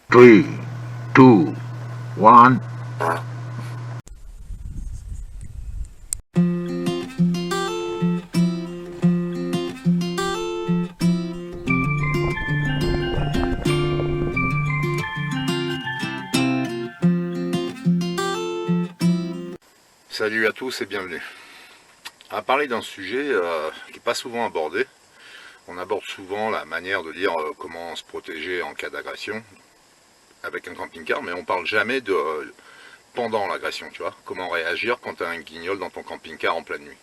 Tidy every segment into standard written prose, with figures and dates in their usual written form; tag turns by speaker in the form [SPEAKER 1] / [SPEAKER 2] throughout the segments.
[SPEAKER 1] 3, 2, 1.
[SPEAKER 2] Salut à tous et bienvenue. On va parler d'un sujet qui n'est pas souvent abordé. On aborde souvent la manière de dire comment se protéger en cas d'agression avec un camping-car, mais on parle jamais de pendant l'agression, tu vois. Comment réagir quand tu as un guignol dans ton camping-car en pleine nuit.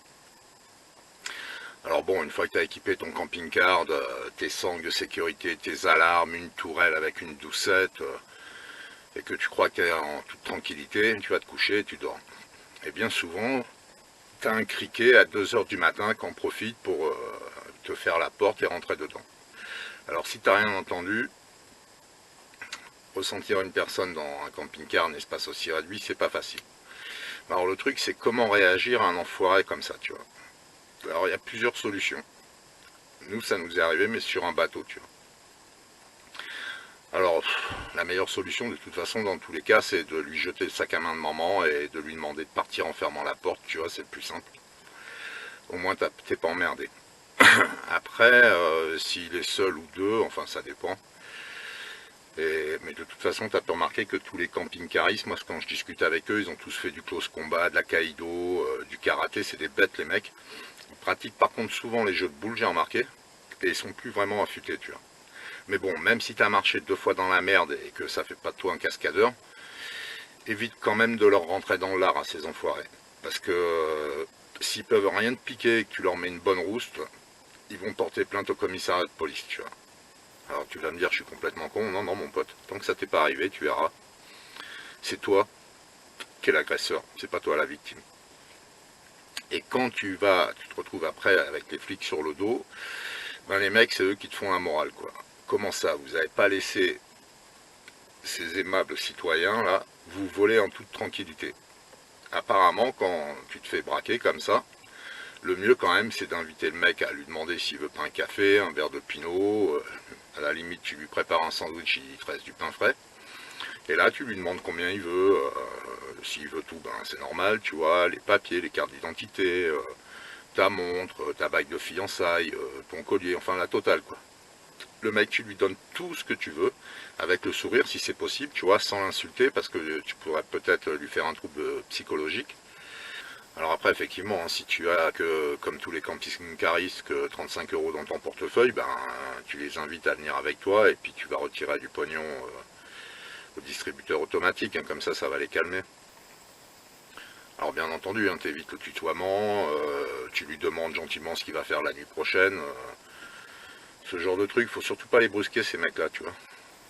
[SPEAKER 2] Alors bon, une fois que tu as équipé ton camping-car, tes sangles de sécurité, tes alarmes, une tourelle avec une doucette, et que tu crois que tu es en toute tranquillité, tu vas te coucher et tu dors. Et bien souvent, t'as un criquet à 2 heures du matin qui en profite pour te faire la porte et rentrer dedans. Alors si t'as rien entendu, ressentir une personne dans un camping-car, un espace aussi réduit, c'est pas facile. Alors le truc, c'est comment réagir à un enfoiré comme ça, tu vois. Alors il y a plusieurs solutions. Nous, ça nous est arrivé, mais sur un bateau, tu vois. Alors, la meilleure solution, de toute façon, dans tous les cas, c'est de lui jeter le sac à main de maman et de lui demander de partir en fermant la porte, tu vois, c'est le plus simple. Au moins, t'es pas emmerdé. Après, s'il est seul ou deux, enfin ça dépend. Mais de toute façon, tu as pu remarquer que tous les camping-caristes, moi quand je discute avec eux, ils ont tous fait du close combat, de l'aïkido, du karaté, c'est des bêtes les mecs. Ils pratiquent par contre souvent les jeux de boules, j'ai remarqué, et ils sont plus vraiment affûtés, tu vois. Mais bon, même si tu as marché 2 fois dans la merde et que ça fait pas de toi un cascadeur, évite quand même de leur rentrer dans l'art à ces enfoirés. Parce que s'ils peuvent rien te piquer et que tu leur mets une bonne rouste, ils vont porter plainte au commissariat de police, tu vois. Alors tu vas me dire, je suis complètement con. Non, non, mon pote. Tant que ça t'est pas arrivé, tu verras. C'est toi qui es l'agresseur. C'est pas toi la victime. Et quand tu te retrouves après avec les flics sur le dos, ben les mecs, c'est eux qui te font la morale, quoi. Comment ça? Vous n'avez pas laissé ces aimables citoyens, là, vous voler en toute tranquillité. Apparemment, quand tu te fais braquer comme ça, le mieux quand même, c'est d'inviter le mec à lui demander s'il veut pas un café, un verre de pinot. À la limite, tu lui prépares un sandwich, il te reste du pain frais. Et là, tu lui demandes combien il veut. S'il veut tout, ben c'est normal, tu vois, les papiers, les cartes d'identité, ta montre, ta bague de fiançailles, ton collier, enfin la totale, quoi. Le mec, tu lui donnes tout ce que tu veux, avec le sourire si c'est possible, tu vois, sans l'insulter, parce que tu pourrais peut-être lui faire un trouble psychologique. Alors après, effectivement, hein, si tu as que, comme tous les camping-caristes, que 35 € dans ton portefeuille, ben, tu les invites à venir avec toi et puis tu vas retirer du pognon au distributeur automatique, hein, comme ça va les calmer. Alors bien entendu, hein, t'évites le tutoiement, tu lui demandes gentiment ce qu'il va faire la nuit prochaine. Ce genre de truc, faut surtout pas les brusquer ces mecs-là, tu vois.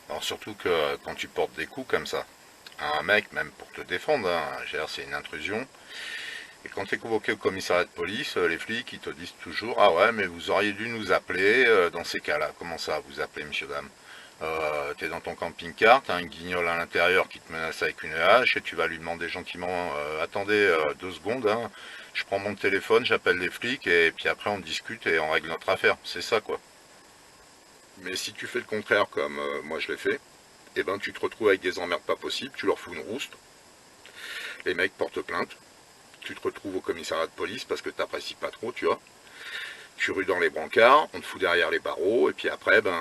[SPEAKER 2] Alors surtout que quand tu portes des coups comme ça, à un mec, même pour te défendre, hein, c'est une intrusion. Et quand tu es convoqué au commissariat de police, les flics ils te disent toujours: ah ouais, mais vous auriez dû nous appeler dans ces cas-là. Comment ça, vous appelez, monsieur, dame? T'es dans ton camping-car, t'as un guignol à l'intérieur qui te menace avec une hache et tu vas lui demander gentiment: attendez 2 secondes, hein, je prends mon téléphone, j'appelle les flics et puis après on discute et on règle notre affaire. C'est ça, quoi. Mais si tu fais le contraire comme moi je l'ai fait, eh ben tu te retrouves avec des emmerdes pas possibles, tu leur fous une rouste, les mecs portent plainte, tu te retrouves au commissariat de police parce que t'apprécies pas trop, tu vois. Tu rues dans les brancards, on te fout derrière les barreaux, et puis après, ben,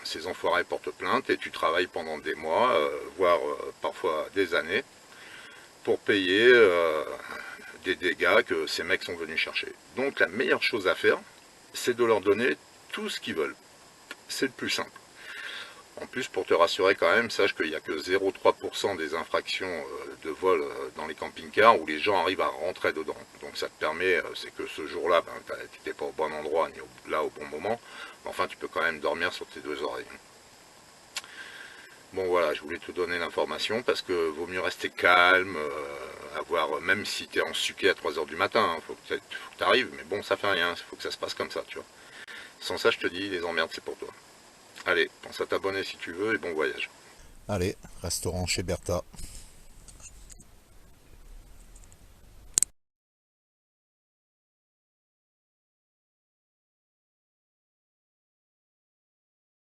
[SPEAKER 2] ces enfoirés portent plainte et tu travailles pendant des mois, voire parfois des années, pour payer des dégâts que ces mecs sont venus chercher. Donc la meilleure chose à faire, c'est de leur donner tout ce qu'ils veulent. C'est le plus simple. En plus, pour te rassurer quand même, sache qu'il n'y a que 0,3% des infractions de vol dans les camping-cars où les gens arrivent à rentrer dedans. Donc ça te permet, c'est que ce jour-là, ben, tu n'étais pas au bon endroit ni là au bon moment, mais enfin tu peux quand même dormir sur tes 2 oreilles. Bon voilà, je voulais te donner l'information parce que vaut mieux rester calme, même si tu es en suquet à 3 heures du matin, hein, faut que tu arrives, mais bon ça fait rien, il faut que ça se passe comme ça, tu vois. Sans ça, je te dis, les emmerdes c'est pour toi. Allez, pense à t'abonner si tu veux et bon voyage.
[SPEAKER 3] Allez, restaurant chez Bertha.